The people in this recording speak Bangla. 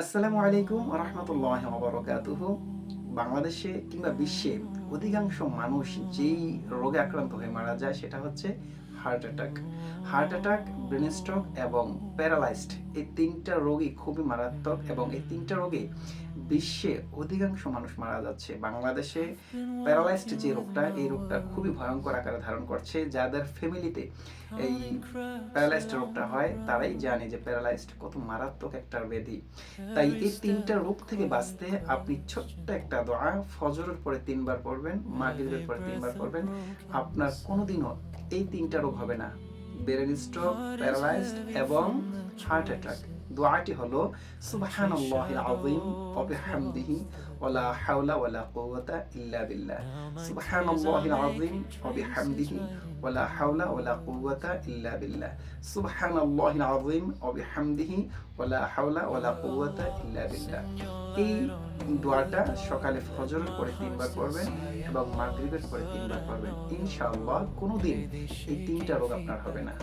আসসালামু আলাইকুম ওয়া রাহমাতুল্লাহি ওয়া বারাকাতুহু। বাংলাদেশে কিংবা বিশ্বে অধিকাংশ মানুষ যেই রোগে আক্রান্ত হয়ে মারা যায় সেটা হচ্ছে heart attack. Heart attack, brain stroke এবং প্যারালাইজড, এই ৩টা রোগই খুবই মারাত্মক এবং এই ৩টা রোগে বিশ্বে অধিকাংশ মানুষ মারা যাচ্ছে। বাংলাদেশে প্যারালাইজড যে রোগটা, এই রোগটা খুবই ভয়ঙ্কর আকারে ধারণ করছে। যাদের ফ্যামিলিতে এই প্যারালাইজড রোগটা হয় তারাই জানে যে প্যারালাইজড কত মারাত্মক একটা ব্যাধি। তাই এই ৩টা রোগ থেকে বাঁচতে আপনি ছোট্ট একটা দোয়া ফজরের পরে ৩ বার পড়বেন, মাগরিবের পরে ৩ বার পড়বেন। আপনার কোনোদিনও এই ৩টা রোগ হবে না। ব্রেন স্ট্রোক, প্যারালাইজড এবং হার্ট অ্যাটাক। দোয়াটি হলো সুবহানাল্লাহিল আযীম ওয়া বিহামদিহি ওয়া লা হাওলা ওয়া লা কুওয়াতা ইল্লা বিল্লাহ। সুবহানাল্লাহিল আযীম ওয়া বিহামদিহি ওয়া লা হাওলা ওয়া লা কুওয়াতা ইল্লা বিল্লাহ। সুবহানাল্লাহিল আযীম ওয়া বিহামদিহি ওয়া লা হাওলা ওয়া লা কুওয়াতা ইল্লা বিল্লাহ। এই দোয়াটা সকালে ফজরের পরে ৩ বার পড়বেন এবং মাগরিবের পরে ৩ বার পড়বেন। ইনশাআল্লাহ কোনোদিন এই ৩টা রোগ আপনার হবে না।